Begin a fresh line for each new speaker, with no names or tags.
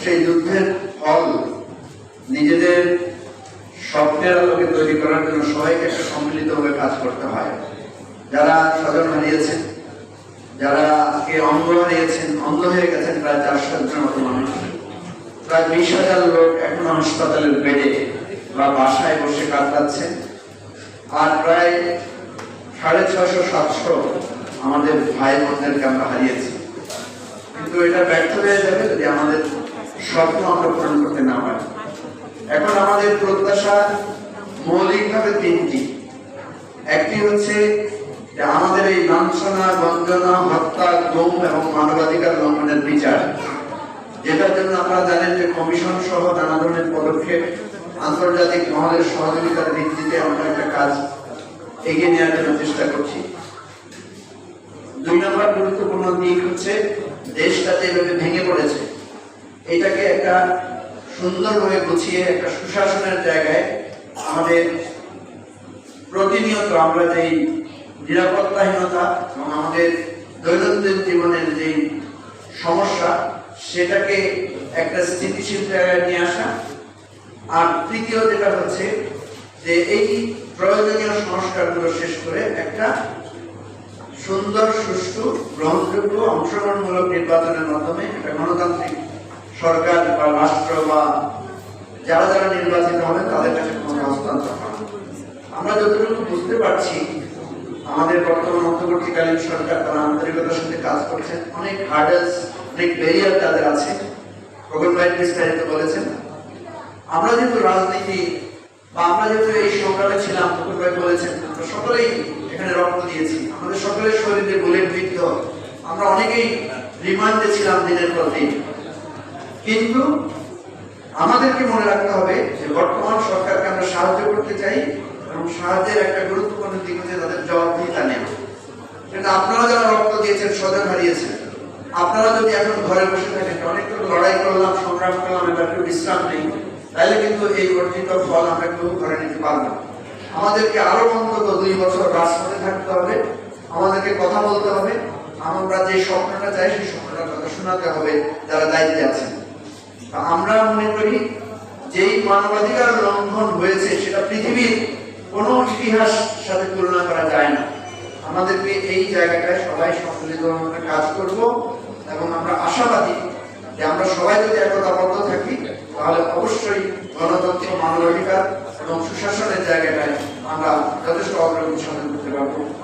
সেই যুদ্ধের ফল নিজেদের স্বপ্নের আলোকে তৈরি করার জন্য সবাইকে একটা সম্মিলিতভাবে কাজ করতে হয়। যারা স্বজন হারিয়েছেন, যারা আজকে অঙ্গ হারিয়েছেন, অন্ধ হয়ে গেছেন প্রায় 400 জনের মতো মানুষ, প্রায় 20,000 লোক এখন হাসপাতালের বেডে বা বাসায় বসে কাটাচ্ছেন, আর প্রায় 650-700 আমাদের ভাই বোনদেরকে আমরা হারিয়েছি। কিন্তু এটা ব্যর্থ হয়ে যাবে যদি আমাদের স্বপ্ন আমরা পূরণ করতে না পারি। এখন আমাদের প্রত্যাশা মৌলিকভাবে তিনটি। একটি হচ্ছে যে আমাদের এই লাঞ্ছনা, বঞ্চনা, হত্যা, গুম এবং মানবাধিকার লঙ্ঘনের বিচার, যেটার জন্য আপনারা জানেন যে কমিশন সহ নানা ধরনের পদক্ষেপ, আন্তর্জাতিক মহলের সহযোগিতার ভিত্তিতে আমরা একটা কাজ এগিয়ে নেওয়ার জন্য চেষ্টা করছি। 2 নম্বর গুরুত্বপূর্ণ দিক হচ্ছে দেশটা যেভাবে ভেঙে পড়েছে, এটাকে একটা সুন্দরভাবে গুছিয়ে একটা সুশাসনের জায়গায় আমাদের প্রতিনিয়ত আমরা যেই নিরাপত্তাহীনতা এবং আমাদের দৈনন্দিন জীবনের যেই সমস্যা, সেটাকে একটা স্থিতিশীল জায়গায় নিয়ে আসা। আর তৃতীয় যেটা হচ্ছে যে এই প্রয়োজনীয় সংস্কারগুলো শেষ করে একটা সুন্দর, সুষ্ঠু, গ্রহণযোগ্য, অংশগ্রহণমূলক নির্বাচনের মাধ্যমে একটা গণতান্ত্রিক সরকার বা রাষ্ট্র বা যারা যারা নির্বাচিত হবে তাদের কাছে ক্ষমতা হস্তান্তর করা। আমরা যতটুকু বুঝতে পারছি আমাদের বর্তমান অন্তর্বর্তীকালীন সরকার তারা আন্তরিকতার সাথে কাজ করছেন। অনেক হার্ডেলস, অনেক ব্যারিয়ার তাদের আছে। খোকন ভাই বিস্তারিত বলেছেন। আমরা যেহেতু রাজনীতি বা আমরা যেহেতু এই সংগ্রামে ছিলাম, খোকন ভাই বলেছেন, আমরা সকলেই এখানে রক্ত দিয়েছি, আমাদের সকলের শরীরে বুলেট বিদ্ধ, আমরা অনেকেই রিমান্ডে ছিলাম দিনের পর দিন। কিন্তু আমাদেরকে মনে রাখতে হবে যে বর্তমান সরকারকে আমরা সাহায্য করতে চাই এবং সাহায্যের একটা গুরুত্বপূর্ণ দিক হচ্ছে তাদের জবাবদিহিতা নেওয়া। কিন্তু আপনারা যারা রক্ত দিয়েছেন, স্বজন হারিয়েছেন, আপনারা যদি এখন ঘরে বসে থাকেন, অনেকটুকু লড়াই করলাম, সংগ্রাম করলাম, এবার একটু বিশ্রাম নেই, তাহলে কিন্তু এই অর্জিত ফল আমরা কেউ ঘরে নিতে পারবো না। আমাদেরকে আরো অন্তত 2 বছর রাজপথে থাকতে হবে, আমাদেরকে কথা বলতে হবে, আমরা যে স্বপ্নটা চাই সেই স্বপ্নটার কথা শোনাতে হবে যারা দায়িত্বে আছেন। আমরা মনে করি যেই মানবাধিকার লঙ্ঘন হয়েছে সেটা পৃথিবীর কোনো ইতিহাস সাথে তুলনা করা যায় না। আমাদেরকে এই জায়গাটায় সবাই সম্মিলিতভাবে কাজ করব এবং আমরা আশাবাদী যে আমরা সবাই যদি একতাবদ্ধ থাকি তাহলে অবশ্যই গণতন্ত্র, মানবাধিকার এবং সুশাসনের জায়গাটায় আমরা যথেষ্ট অগ্রগতি সাধন করতে পারবো।